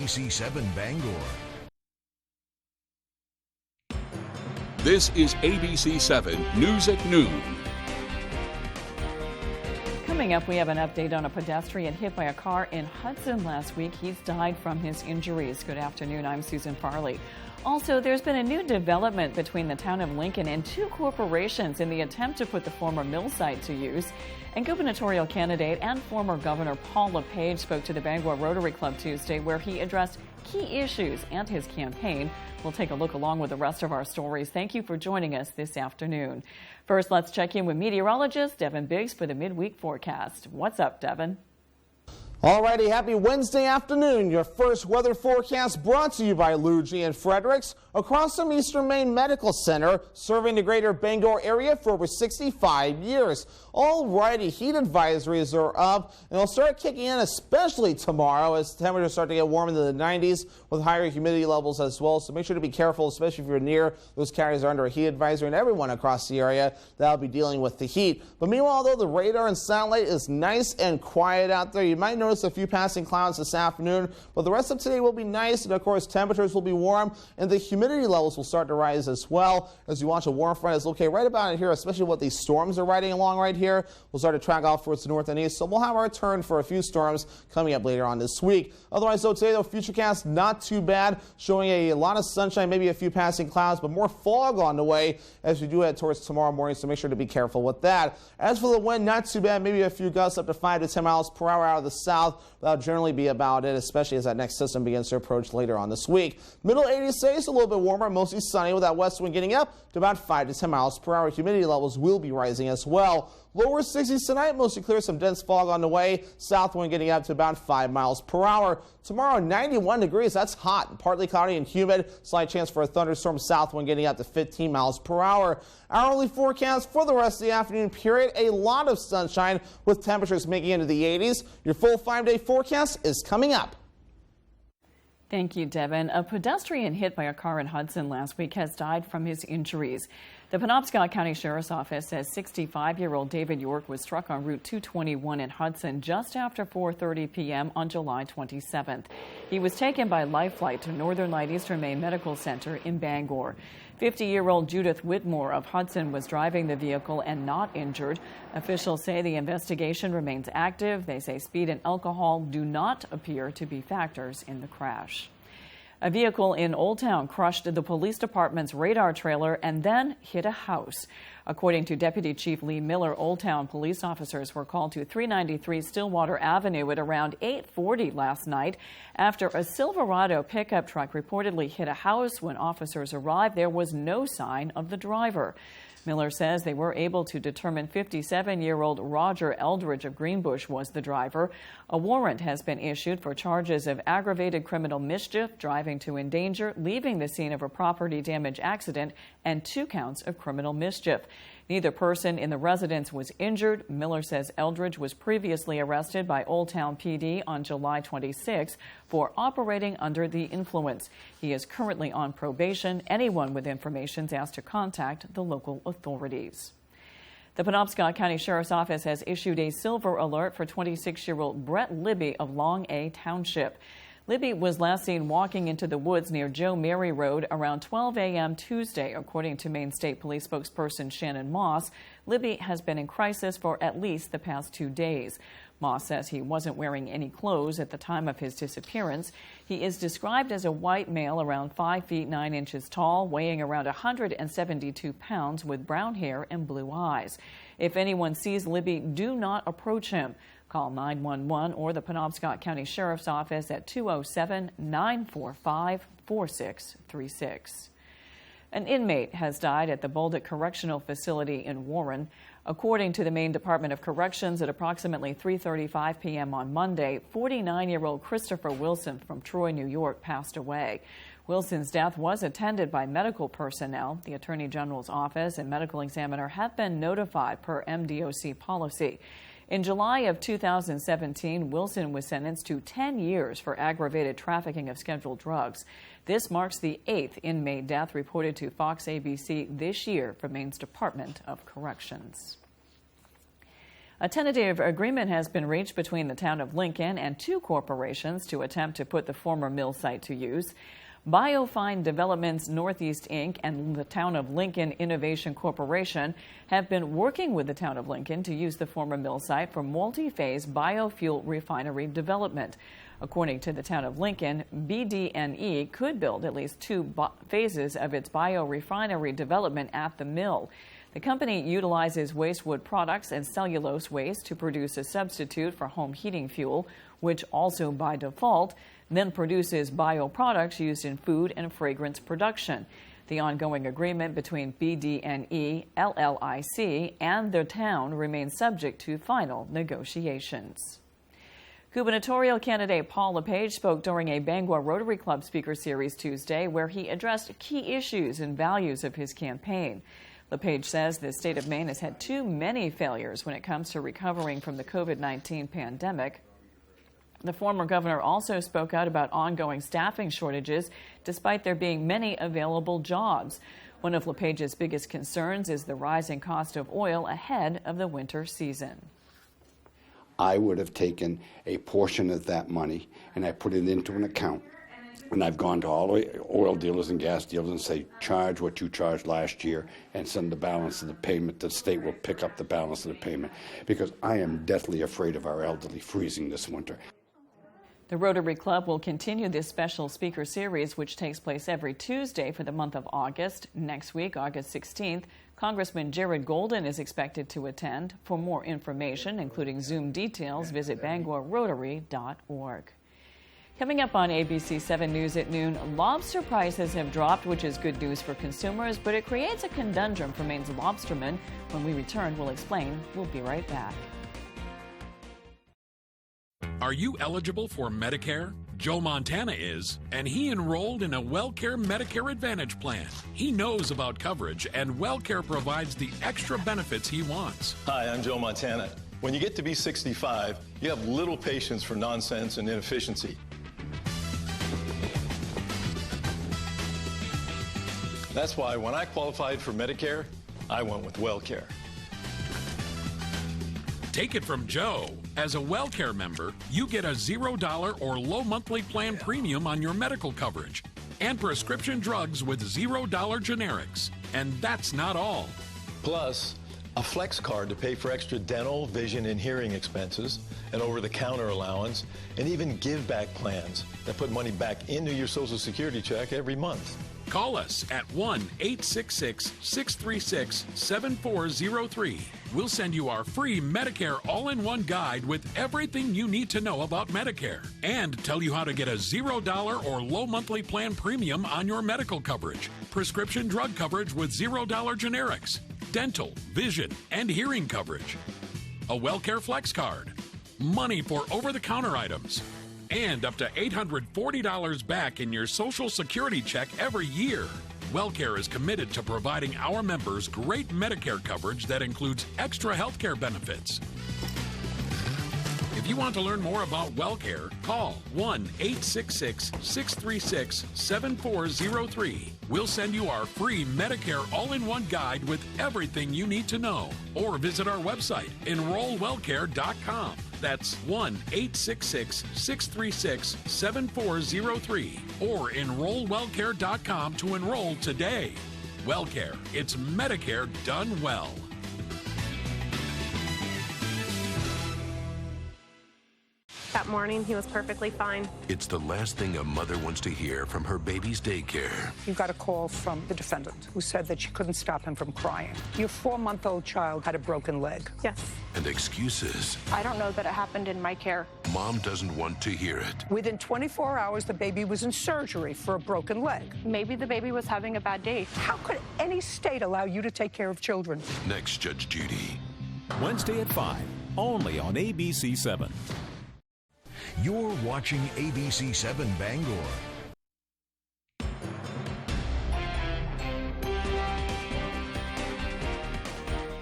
WVII Bangor. This is ABC 7 News at Noon. Coming up, we have an update on a pedestrian hit by a car in Hudson last week. He's died from his injuries. Good afternoon. I'm Susan Farley. Also, there's been a new development between the town of Lincoln and two corporations in the attempt to put the former mill site to use. And gubernatorial candidate and former Governor Paul LePage spoke to the Bangor Rotary Club Tuesday, where he addressed key issues and his campaign. We'll take a look along with the rest of our stories. Thank you for joining us this afternoon. First, let's check in with meteorologist Devin Biggs for the midweek forecast. What's up, Devin? Alrighty, happy Wednesday afternoon. Your first weather forecast brought to you by Luigi and Fredericks across from Eastern Maine Medical Center, serving the greater Bangor area for over 65 years. Alrighty, heat advisories are up, and they'll start kicking in especially tomorrow as temperatures start to get warm into the 90s with higher humidity levels as well. So make sure to be careful, especially if you're near those carriers that are under a heat advisory, and everyone across the area that'll be dealing with the heat. But meanwhile, though, the radar and satellite is nice and quiet out there. You might notice a few passing clouds this afternoon, but the rest of today will be nice, and of course temperatures will be warm, and the humidity levels will start to rise as well as you watch a warm front is located right about here, especially what these storms are riding along right here. We'll start to track off towards the north and east, so we'll have our turn for a few storms coming up later on this week. Otherwise, though, today, though, futurecast not too bad, showing a lot of sunshine, maybe a few passing clouds, but more fog on the way as we do head towards tomorrow morning, so make sure to be careful with that. As for the wind, not too bad, maybe a few gusts up to 5 to 10 miles per hour out of the south. That'll generally be about it, especially as that next system begins to approach later on this week. Middle 80s stays a little bit warmer, mostly sunny with that west wind getting up to about 5 to 10 miles per hour. Humidity levels will be rising as well. Lower 60s tonight, mostly clear, some dense fog on the way. South wind getting up to about 5 miles per hour. Tomorrow, 91 degrees. That's hot, partly cloudy and humid. Slight chance for a thunderstorm. South wind getting up to 15 miles per hour. Hourly forecast for the rest of the afternoon period. A lot of sunshine with temperatures making into the 80s. Your full 5-day forecast is coming up. Thank you, Devin. A pedestrian hit by a car in Hudson last week has died from his injuries. The Penobscot County Sheriff's Office says 65-year-old David York was struck on Route 221 in Hudson just after 4:30 p.m. on July 27th. He was taken by life flight to Northern Light Eastern Maine Medical Center in Bangor. 50-year-old Judith Whitmore of Hudson was driving the vehicle and not injured. Officials say the investigation remains active. They say speed and alcohol do not appear to be factors in the crash. A vehicle in Old Town crushed the police department's radar trailer and then hit a house. According to Deputy Chief Lee Miller, Old Town police officers were called to 393 Stillwater Avenue at around 8:40 last night after a Silverado pickup truck reportedly hit a house. When officers arrived, there was no sign of the driver. Miller says they were able to determine 57-year-old Roger Eldridge of Greenbush was the driver. A warrant has been issued for charges of aggravated criminal mischief, driving to endanger, leaving the scene of a property damage accident, and 2 counts of criminal mischief. Neither person in the residence was injured. Miller says Eldridge was previously arrested by Old Town PD on July 26 for operating under the influence. He is currently on probation. Anyone with information is asked to contact the local authorities. The Penobscot County Sheriff's Office has issued a silver alert for 26-year-old Brett Libby of Long A Township. Libby was last seen walking into the woods near Joe Mary Road around 12 a.m. Tuesday. According to Maine State Police spokesperson Shannon Moss, Libby has been in crisis for at least the past 2 days. Moss says he wasn't wearing any clothes at the time of his disappearance. He is described as a white male around 5 feet 9 inches tall, weighing around 172 pounds with brown hair and blue eyes. If anyone sees Libby, do not approach him. Call 911 or the Penobscot County Sheriff's Office at 207-945-4636. An inmate has died at the Bolduc Correctional Facility in Warren. According to the Maine Department of Corrections, at approximately 3:35 p.m. on Monday, 49-year-old Christopher Wilson from Troy, New York, passed away. Wilson's death was attended by medical personnel. The Attorney General's office and medical examiner have been notified per MDOC policy. In July of 2017, Wilson was sentenced to 10 years for aggravated trafficking of scheduled drugs. This marks the 8th inmate death reported to Fox ABC this year from Maine's Department of Corrections. A tentative agreement has been reached between the town of Lincoln and two corporations to attempt to put the former mill site to use. Biofine Developments Northeast Inc. and the Town of Lincoln Innovation Corporation have been working with the Town of Lincoln to use the former mill site for multi-phase biofuel refinery development. According to the Town of Lincoln, BD&E could build at least two phases of its biorefinery development at the mill. The company utilizes waste wood products and cellulose waste to produce a substitute for home heating fuel, which also by default then produces bioproducts used in food and fragrance production. The ongoing agreement between BD&E, LLIC, and the town remains subject to final negotiations. Gubernatorial candidate Paul LePage spoke during a Bangor Rotary Club speaker series Tuesday, where he addressed key issues and values of his campaign. LePage says the state of Maine has had too many failures when it comes to recovering from the COVID-19 pandemic. The former governor also spoke out about ongoing staffing shortages, despite there being many available jobs. One of LePage's biggest concerns is the rising cost of oil ahead of the winter season. I would have taken a portion of that money and I put it into an account. And I've gone to all the oil dealers and gas dealers and say, charge what you charged last year and send the balance of the payment. The state will pick up the balance of the payment, because I am deathly afraid of our elderly freezing this winter. The Rotary Club will continue this special speaker series, which takes place every Tuesday for the month of August. Next week, August 16th, Congressman Jared Golden is expected to attend. For more information, including Zoom details, visit bangorrotary.org. Coming up on ABC 7 News at noon, lobster prices have dropped, which is good news for consumers, but it creates a conundrum for Maine's lobstermen. When we return, we'll explain. We'll be right back. Are you eligible for Medicare? Joe Montana is, and he enrolled in a WellCare Medicare Advantage plan. He knows about coverage, and WellCare provides the extra benefits he wants. Hi, I'm Joe Montana. When you get to be 65, you have little patience for nonsense and inefficiency. That's why when I qualified for Medicare, I went with WellCare. Take it from Joe. As a WellCare member, you get a $0 or low monthly plan premium on your medical coverage and prescription drugs with $0 generics. And that's not all. Plus, a flex card to pay for extra dental, vision, and hearing expenses, an over-the-counter allowance, and even give-back plans that put money back into your Social Security check every month. Call us at 1-866-636-7403. We'll send you our free Medicare all-in-one guide with everything you need to know about Medicare and tell you how to get a $0 or low monthly plan premium on your medical coverage, prescription drug coverage with $0 generics, dental, vision, and hearing coverage, a WellCare Flex card, money for over-the-counter items, and up to $840 back in your Social Security check every year. WellCare is committed to providing our members great Medicare coverage that includes extra health care benefits. If you want to learn more about WellCare, call 1-866-636-7403. We'll send you our free Medicare all-in-one guide with everything you need to know. Or visit our website, enrollwellcare.com. That's 1-866-636-7403 or enrollwellcare.com to enroll today. WellCare, it's Medicare done well. That morning, he was perfectly fine. It's the last thing a mother wants to hear from her baby's daycare. You got a call from the defendant who said that she couldn't stop him from crying. Your 4-month-old child had a broken leg. Yes. And excuses. I don't know that it happened in my care. Mom doesn't want to hear it. Within 24 hours, the baby was in surgery for a broken leg. Maybe the baby was having a bad day. How could any state allow you to take care of children? Next, Judge Judy. Wednesday at 5, only on ABC 7. You're watching ABC 7 Bangor.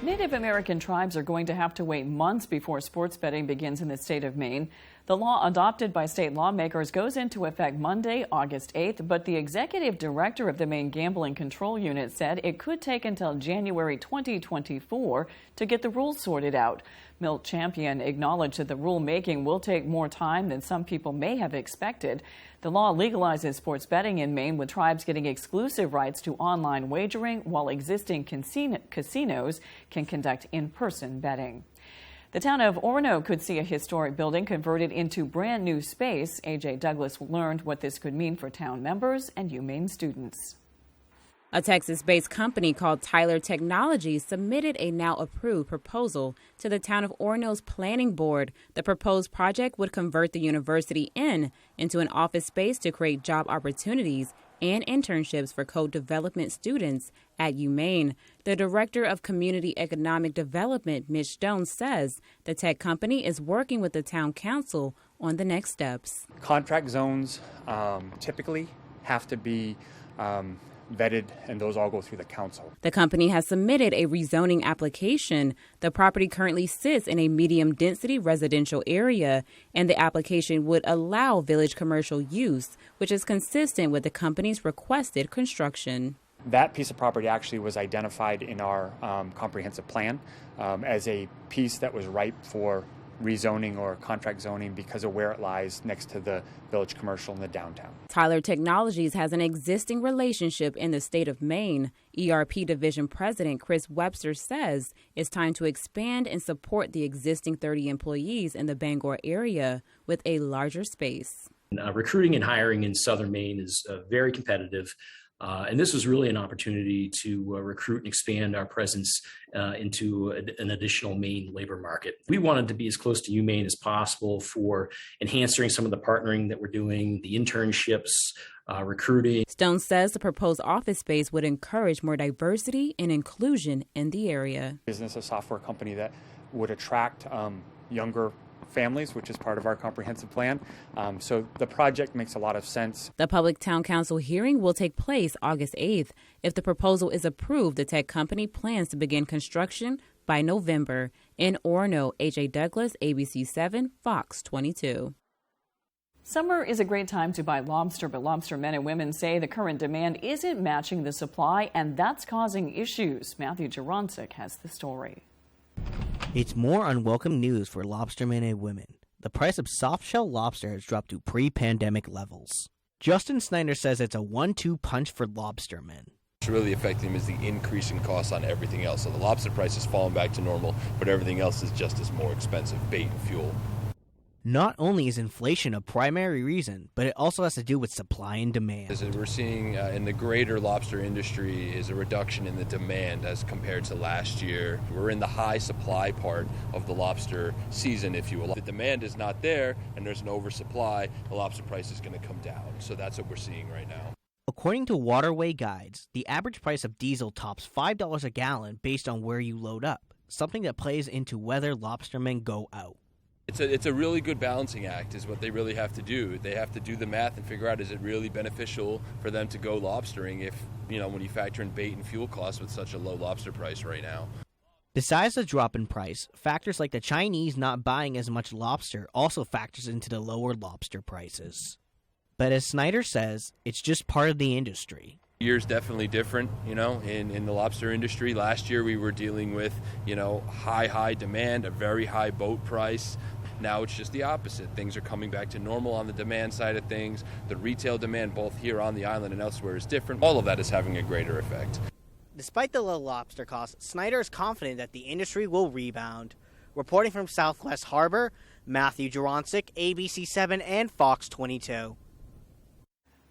Native American tribes are going to have to wait months before sports betting begins in the state of Maine. The law adopted by state lawmakers goes into effect Monday, August 8th, but the executive director of the Maine Gambling Control Unit said it could take until January 2024 to get the rules sorted out. Milt Champion acknowledged that the rulemaking will take more time than some people may have expected. The law legalizes sports betting in Maine, with tribes getting exclusive rights to online wagering, while existing casinos can conduct in-person betting. The town of Orono could see a historic building converted into brand new space. A.J. Douglas learned what this could mean for town members and UMaine students. A Texas-based company called Tyler Technologies submitted a now-approved proposal to the town of Orono's planning board. The proposed project would convert the University Inn into an office space to create job opportunities and internships for code development students at UMaine. The director of Community Economic Development, Mitch Stone, says the tech company is working with the town council on the next steps. Contract zones typically have to be vetted, and those all go through the council. The company has submitted a rezoning application. The property currently sits in a medium-density residential area, and the application would allow village commercial use, which is consistent with the company's requested construction. That piece of property actually was identified in our comprehensive plan as a piece that was ripe for rezoning or contract zoning because of where it lies next to the village commercial in the downtown. Tyler Technologies has an existing relationship in the state of Maine. ERP Division President Chris Webster says it's time to expand and support the existing 30 employees in the Bangor area with a larger space. Recruiting and hiring in southern Maine is very competitive. And this was really an opportunity to recruit and expand our presence into an additional Maine labor market. We wanted to be as close to UMaine as possible for enhancing some of the partnering that we're doing, the internships, recruiting. Stone says the proposed office space would encourage more diversity and inclusion in the area. Business, a software company that would attract younger families, which is part of our comprehensive plan. So the project makes a lot of sense. The Public Town Council hearing will take place August 8th. If the proposal is approved, the tech company plans to begin construction by November. In Orono, A.J. Douglas, ABC 7, Fox 22. Summer is a great time to buy lobster, but lobster men and women say the current demand isn't matching the supply, and that's causing issues. Matthew Jaroncic has the story. It's more unwelcome news for lobstermen and women. The price of soft-shell lobster has dropped to pre-pandemic levels. Justin Snyder says it's a 1-2 punch for lobstermen. What's really affecting them is the increase in costs on everything else. So the lobster price has fallen back to normal, but everything else is just as more expensive, bait and fuel. Not only is inflation a primary reason, but it also has to do with supply and demand. As we're seeing in the greater lobster industry is a reduction in the demand as compared to last year. We're in the high supply part of the lobster season, if you will. The demand is not there and there's an oversupply, the lobster price is going to come down. So that's what we're seeing right now. According to Waterway Guides, the average price of diesel tops $5 a gallon based on where you load up, something that plays into whether lobstermen go out. It's a really good balancing act is what they really have to do. They have to do the math and figure out, is it really beneficial for them to go lobstering if, when you factor in bait and fuel costs with such a low lobster price right now. Besides the drop in price, factors like the Chinese not buying as much lobster also factors into the lower lobster prices. But as Snyder says, it's just part of the industry. Year's definitely different, in the lobster industry. Last year we were dealing with, high demand, a very high boat price. Now it's just the opposite. Things are coming back to normal on the demand side of things. The retail demand both here on the island and elsewhere is different. All of that is having a greater effect. Despite the low lobster costs, Snyder is confident that the industry will rebound. Reporting from Southwest Harbor, Matthew Jaroncic, ABC 7 and Fox 22.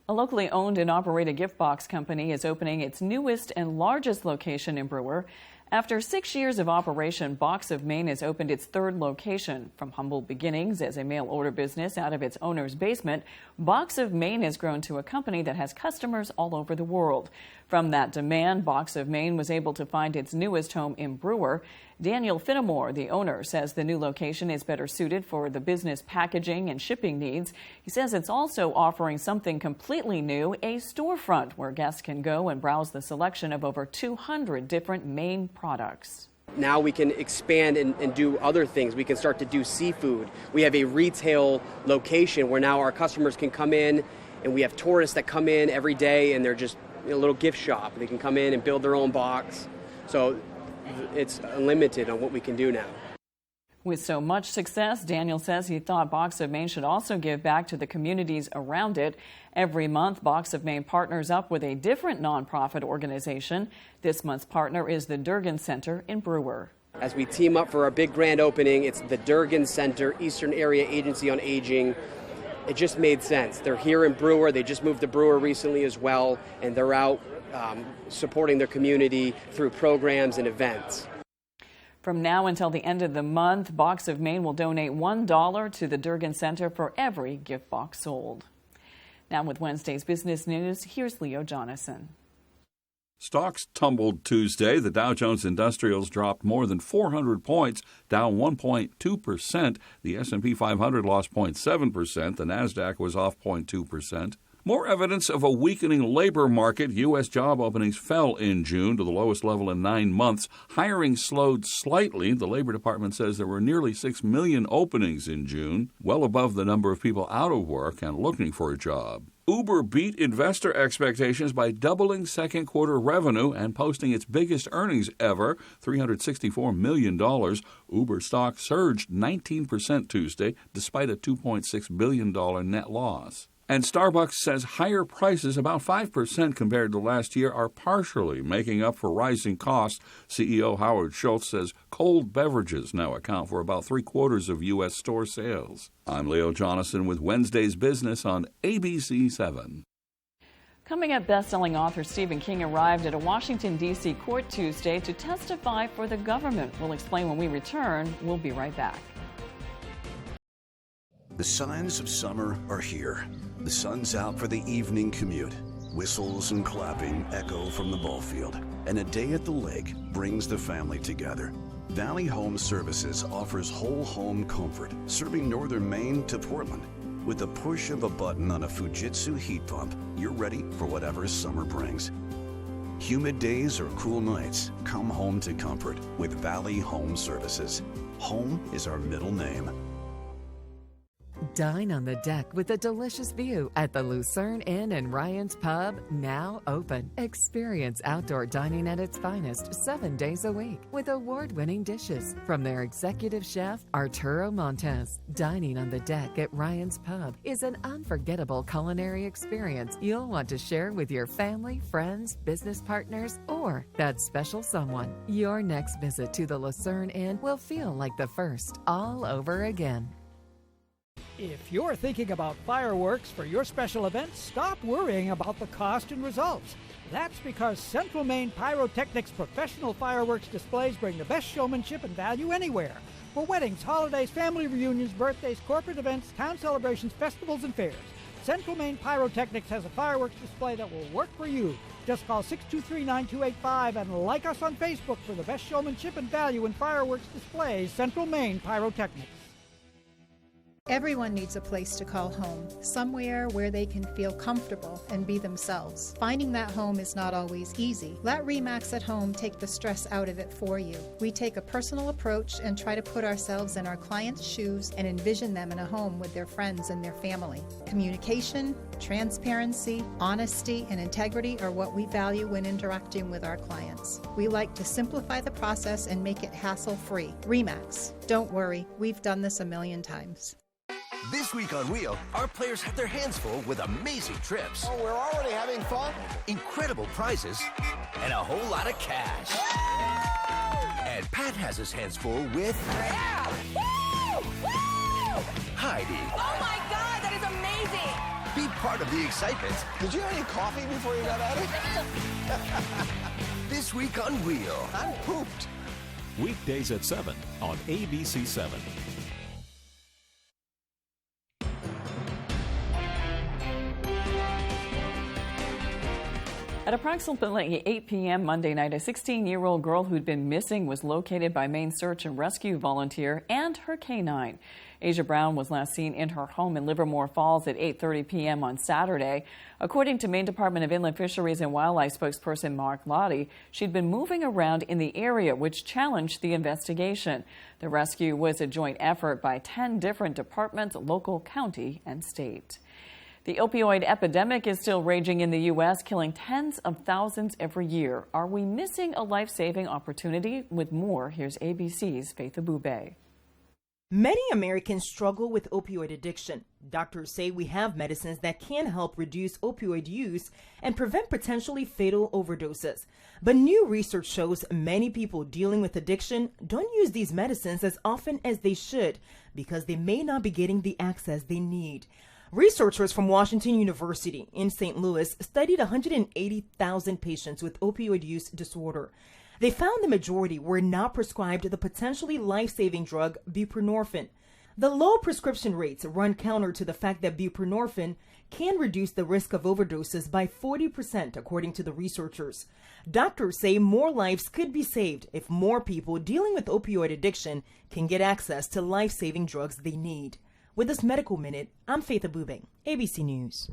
A locally owned and operated gift box company is opening its newest and largest location in Brewer. After 6 years of operation, Box of Maine has opened its third location. From humble beginnings as a mail-order business out of its owner's basement, Box of Maine has grown to a company that has customers all over the world. From that demand, Box of Maine was able to find its newest home in Brewer. Daniel Finnemore, the owner, says the new location is better suited for the business packaging and shipping needs. He says it's also offering something completely new, a storefront where guests can go and browse the selection of over 200 different Maine products. Now we can expand and do other things. We can start to do seafood. We have a retail location where now our customers can come in, and we have tourists that come in every day, and they're just a little gift shop. They can come in and build their own box. So it's unlimited on what we can do now. With so much success, Daniel says he thought Box of Maine should also give back to the communities around it. Every month, Box of Maine partners up with a different nonprofit organization. This month's partner is the Durgan Center in Brewer. As we team up for our big grand opening, it's the Durgan Center, Eastern Area Agency on Aging. It just made sense. They're here in Brewer. They just moved to Brewer recently as well, and they're out supporting their community through programs and events. From now until the end of the month, Box of Maine will donate $1 to the Durgan Center for every gift box sold. Now with Wednesday's business news, here's Leo Jonathan. Stocks tumbled Tuesday. The Dow Jones Industrials dropped more than 400 points, down 1.2%. The S&P 500 lost 0.7%. The Nasdaq was off 0.2%. More evidence of a weakening labor market. U.S. job openings fell in June to the lowest level in 9 months. Hiring slowed slightly. The Labor Department says there were nearly 6 million openings in June, well above the number of people out of work and looking for a job. Uber beat investor expectations by doubling second quarter revenue and posting its biggest earnings ever, $364 million. Uber stock surged 19% Tuesday, despite a $2.6 billion net loss. And Starbucks says higher prices, about 5% compared to last year, are partially making up for rising costs. CEO Howard Schultz says cold beverages now account for about 3/4 of U.S. store sales. I'm Leo Jonathan with Wednesday's Business on ABC 7. Coming up, best-selling author Stephen King arrived at a Washington, D.C. court Tuesday to testify for the government. We'll explain when we return. We'll be right back. The signs of summer are here. The sun's out for the evening commute. Whistles and clapping echo from the ball field. And a day at the lake brings the family together. Valley Home Services offers whole home comfort, serving northern Maine to Portland. With the push of a button on a Fujitsu heat pump, you're ready for whatever summer brings. Humid days or cool nights, come home to comfort with Valley Home Services. Home is our middle name. Dine on the deck with a delicious view at the Lucerne Inn and Ryan's Pub, now open. Experience outdoor dining at its finest 7 days a week with award-winning dishes from their executive chef, Arturo Montes. Dining on the deck at Ryan's Pub is an unforgettable culinary experience you'll want to share with your family, friends, business partners, or that special someone. Your next visit to the Lucerne Inn will feel like the first all over again. If you're thinking about fireworks for your special events, stop worrying about the cost and results. That's because Central Maine Pyrotechnics professional fireworks displays bring the best showmanship and value anywhere. For weddings, holidays, family reunions, birthdays, corporate events, town celebrations, festivals, and fairs, Central Maine Pyrotechnics has a fireworks display that will work for you. Just call 623-9285 and like us on Facebook for the best showmanship and value in fireworks displays, Central Maine Pyrotechnics. Everyone needs a place to call home, somewhere where they can feel comfortable and be themselves. Finding that home is not always easy. Let RE/MAX at Home take the stress out of it for you. We take a personal approach and try to put ourselves in our clients' shoes and envision them in a home with their friends and their family. Communication, transparency, honesty, and integrity are what we value when interacting with our clients. We like to simplify the process and make it hassle-free. RE/MAX. Don't worry, we've done this a million times. This week on Wheel, our players have their hands full with amazing trips. Oh, we're already having fun? Incredible prizes, and a whole lot of cash. And Pat has his hands full with... Yeah! Woo! Woo! Heidi. Oh my God, that is amazing! Be part of the excitement. Did you have any coffee before you got at it? This week on Wheel. I'm pooped. Weekdays at 7 on ABC 7. At approximately 8 p.m. Monday night, a 16-year-old girl who'd been missing was located by Maine search and rescue volunteer and her canine. Asia Brown was last seen in her home in Livermore Falls at 8:30 p.m. on Saturday. According to Maine Department of Inland Fisheries and Wildlife spokesperson Mark Lottie, she'd been moving around in the area, which challenged the investigation. The rescue was a joint effort by 10 different departments, local, county, and state. The opioid epidemic is still raging in the U.S., killing tens of thousands every year. Are we missing a life-saving opportunity? With more, here's ABC's Faith Abube. Many Americans struggle with opioid addiction. Doctors say we have medicines that can help reduce opioid use and prevent potentially fatal overdoses. But new research shows many people dealing with addiction don't use these medicines as often as they should because they may not be getting the access they need. Researchers from Washington University in St. Louis studied 180,000 patients with opioid use disorder. They found the majority were not prescribed the potentially life-saving drug buprenorphine. The low prescription rates run counter to the fact that buprenorphine can reduce the risk of overdoses by 40%, according to the researchers. Doctors say more lives could be saved if more people dealing with opioid addiction can get access to life-saving drugs they need. With this Medical Minute, I'm Faith Abube, ABC News.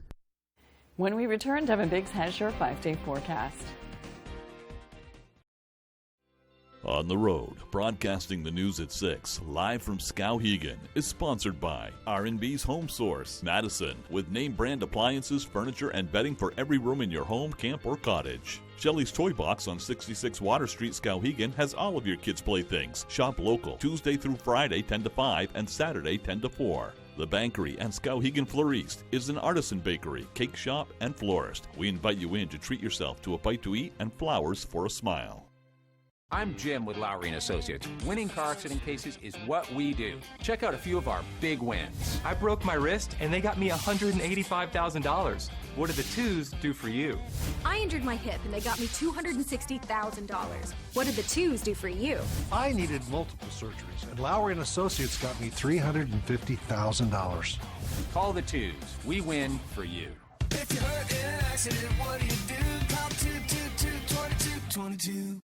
When we return, Devin Biggs has your 5-day forecast. On the Road, broadcasting the news at 6, live from Skowhegan, is sponsored by R&B's Home Source, Madison, with name brand appliances, furniture, and bedding for every room in your home, camp, or cottage. Shelley's Toy Box on 66 Water Street, Skowhegan has all of your kids' playthings. Shop local, Tuesday through Friday, 10 to 5, and Saturday, 10 to 4. The Bankery and Skowhegan Floriste is an artisan bakery, cake shop, and florist. We invite you in to treat yourself to a bite to eat and flowers for a smile. I'm Jim with Lowry & Associates. Winning car accident cases is what we do. Check out a few of our big wins. I broke my wrist and they got me $185,000. What did the twos do for you? I injured my hip and they got me $260,000. What did the twos do for you? I needed multiple surgeries and Lowry & Associates got me $350,000. Call the twos. We win for you. If you're hurt in an accident, what do? Call 222-2222.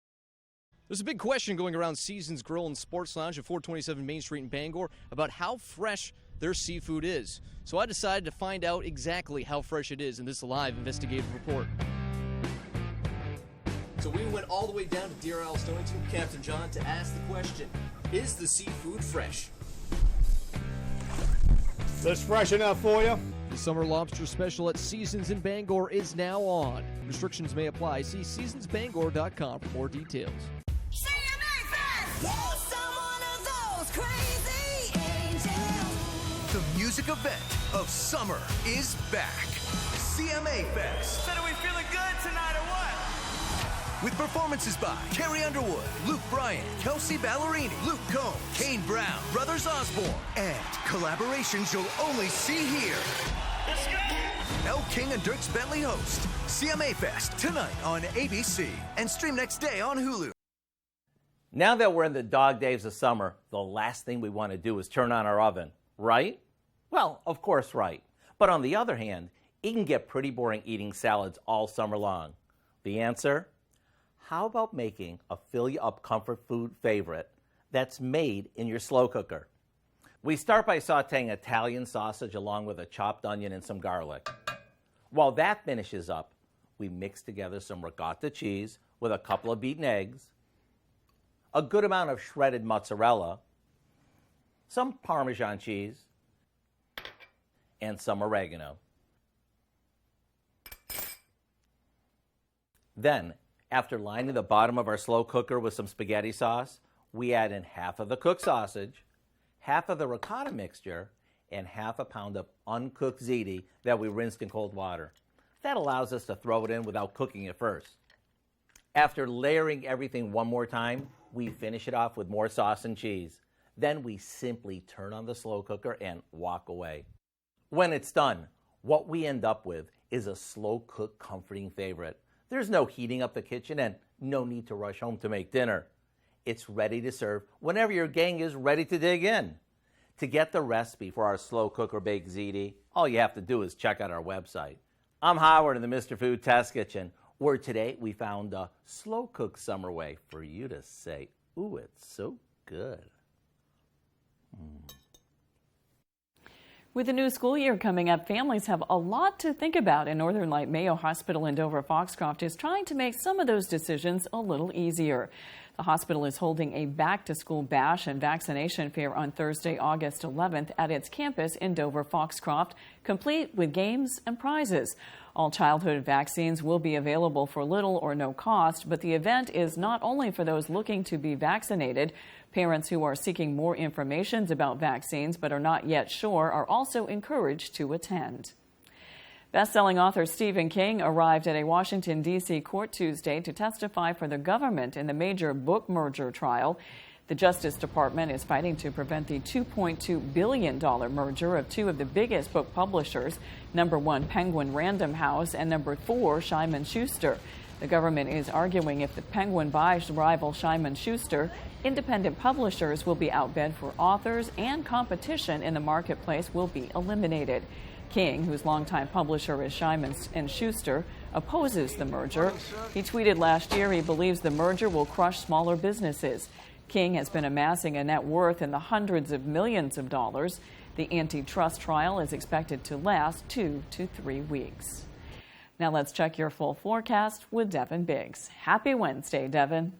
There's a big question going around Seasons Grill and Sports Lounge at 427 Main Street in Bangor about how fresh their seafood is. So I decided to find out exactly how fresh it is in this live investigative report. So we went all the way down to Deer Isle, Stonington, Captain John, to ask the question, is the seafood fresh? That's fresh enough for you? The Summer Lobster Special at Seasons in Bangor is now on. Restrictions may apply. See seasonsbangor.com for more details. The music event of summer is back. CMA Fest. So are we feeling good tonight or what? With performances by Carrie Underwood, Luke Bryan, Kelsey Ballerini, Luke Combs, Kane Brown, Brothers Osborne, and collaborations you'll only see here. Let's go! Elle King and Dierks Bentley host CMA Fest tonight on ABC and stream next day on Hulu. Now that we're in the dog days of summer, the last thing we want to do is turn on our oven, right? Well, of course, right. But on the other hand, it can get pretty boring eating salads all summer long. The answer? How about making a fill-you-up comfort food favorite that's made in your slow cooker? We start by sautéing Italian sausage along with a chopped onion and some garlic. While that finishes up, we mix together some ricotta cheese with a couple of beaten eggs, a good amount of shredded mozzarella, some Parmesan cheese, and some oregano. Then, after lining the bottom of our slow cooker with some spaghetti sauce, we add in half of the cooked sausage, half of the ricotta mixture, and half a pound of uncooked ziti that we rinsed in cold water. That allows us to throw it in without cooking it first. After layering everything one more time, we finish it off with more sauce and cheese. Then we simply turn on the slow cooker and walk away. When it's done, what we end up with is a slow-cooked, comforting favorite. There's no heating up the kitchen and no need to rush home to make dinner. It's ready to serve whenever your gang is ready to dig in. To get the recipe for our slow cooker baked ziti, all you have to do is check out our website. I'm Howard in the Mr. Food Test Kitchen, where today we found a slow-cooked summer way for you to say, ooh, it's so good. With the new school year coming up, families have a lot to think about, and Northern Light Mayo Hospital in Dover-Foxcroft is trying to make some of those decisions a little easier. The hospital is holding a back-to-school bash and vaccination fair on Thursday, August 11th at its campus in Dover-Foxcroft, complete with games and prizes. All childhood vaccines will be available for little or no cost, but the event is not only for those looking to be vaccinated. Parents who are seeking more information about vaccines but are not yet sure are also encouraged to attend. Best-selling author Stephen King arrived at a Washington, D.C. court Tuesday to testify for the government in the major book merger trial. The Justice Department is fighting to prevent the $2.2 billion merger of two of the biggest book publishers, number 1 Penguin Random House and number 4 Simon Schuster. The government is arguing if the Penguin buys rival Simon Schuster, independent publishers will be outbid for authors and competition in the marketplace will be eliminated. King, whose longtime publisher is Simon & Schuster, opposes the merger. He tweeted last year he believes the merger will crush smaller businesses. King has been amassing a net worth in the hundreds of millions of dollars. The antitrust trial is expected to last 2 to 3 weeks. Now let's check your full forecast with Devin Biggs. Happy Wednesday, Devin.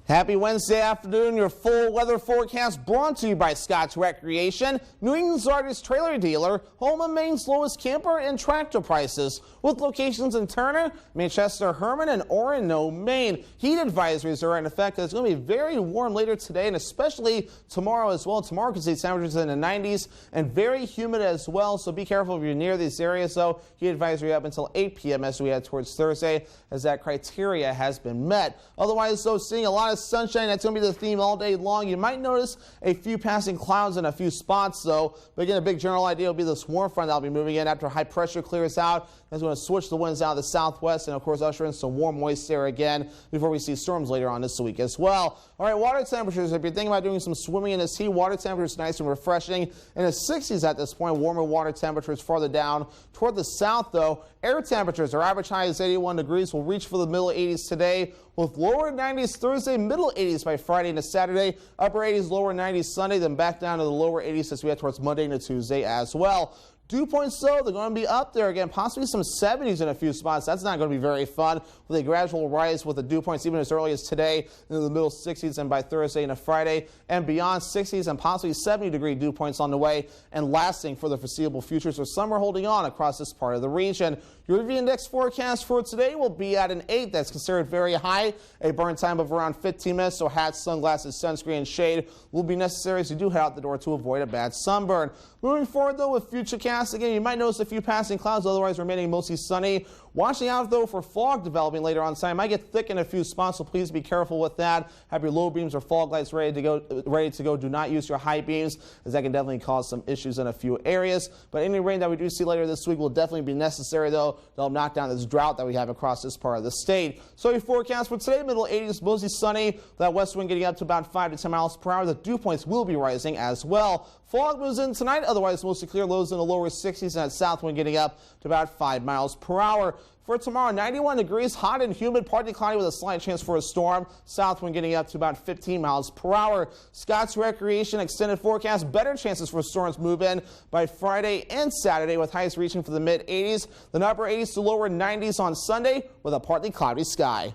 Happy Wednesday afternoon. Your full weather forecast brought to you by Scott's Recreation, New England's largest trailer dealer, home of Maine's lowest camper and tractor prices, with locations in Turner, Manchester, Herman, and Orono, Maine. Heat advisories are in effect. It's going to be very warm later today and especially tomorrow as well. Tomorrow can see temperatures in the 90s and very humid as well, so be careful if you're near these areas, though. Heat advisory up until 8 p.m. as we head towards Thursday, as that criteria has been met. Otherwise, though, seeing a lot of sunshine. That's going to be the theme all day long. You might notice a few passing clouds in a few spots, though. But again, a big general idea will be this warm front that'll be moving in after high pressure clears out. That's going to switch the winds out of the southwest and, of course, usher in some warm, moist air again before we see storms later on this week as well. All right, water temperatures. If you're thinking about doing some swimming in this heat, water temperatures nice and refreshing in the 60s at this point. Warmer water temperatures farther down toward the south, though. Air temperatures, our average high is 81 degrees. We'll reach for the middle 80s today, with lower 90s Thursday, middle 80s by Friday into Saturday, upper 80s, lower 90s Sunday, then back down to the lower 80s as we head towards Monday into Tuesday as well. Dew points, though, they're going to be up there again, possibly some 70s in a few spots. That's not going to be very fun, with a gradual rise with the dew points even as early as today into the middle 60s, and by Thursday into Friday and beyond 60s and possibly 70-degree dew points on the way and lasting for the foreseeable future. So some are holding on across this part of the region. Your UV index forecast for today will be at an 8. That's considered very high. A burn time of around 15 minutes, so hats, sunglasses, sunscreen, and shade will be necessary as you do head out the door to avoid a bad sunburn. Moving forward, though, with futurecasts, again, you might notice a few passing clouds, otherwise remaining mostly sunny. Watching out, though, for fog developing later on tonight. It might get thick in a few spots, so please be careful with that. Have your low beams or fog lights ready to go. Do not use your high beams, as that can definitely cause some issues in a few areas. But any rain that we do see later this week will definitely be necessary, though. They'll knock down this drought that we have across this part of the state. So your forecast for today, middle 80s, mostly sunny. That west wind getting up to about 5 to 10 miles per hour. The dew points will be rising as well. Fog moves in tonight, otherwise mostly clear, lows in the lower 60s, and that south wind getting up to about 5 miles per hour. For tomorrow, 91 degrees, hot and humid, partly cloudy with a slight chance for a storm. South wind getting up to about 15 miles per hour. Scott's Recreation extended forecast, better chances for storms move in by Friday and Saturday, with highs reaching for the mid-80s, then upper 80s to lower 90s on Sunday with a partly cloudy sky.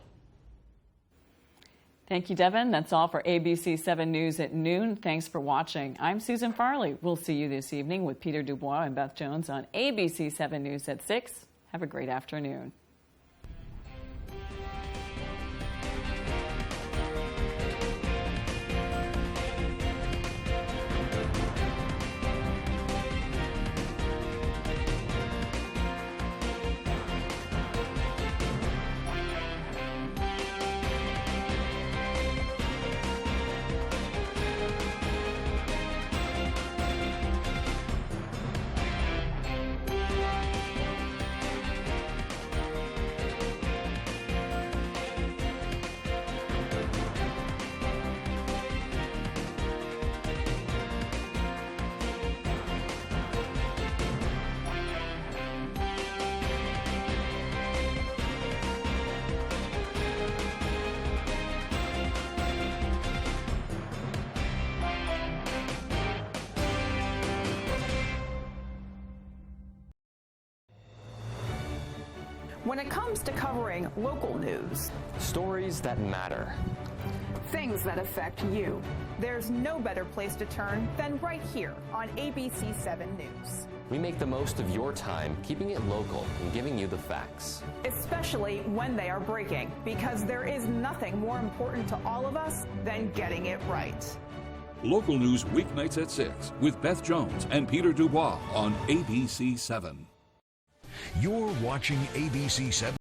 Thank you, Devin. That's all for ABC 7 News at noon. Thanks for watching. I'm Susan Farley. We'll see you this evening with Peter Dubois and Beth Jones on ABC 7 News at 6. Have a great afternoon. when it comes to covering local news. Stories that matter. Things that affect you. There's no better place to turn than right here on ABC 7 News. We make the most of your time, keeping it local and giving you the facts. Especially when they are breaking, because there is nothing more important to all of us than getting it right. Local news weeknights at 6 with Beth Jones and Peter Dubois on ABC 7. You're watching ABC 7.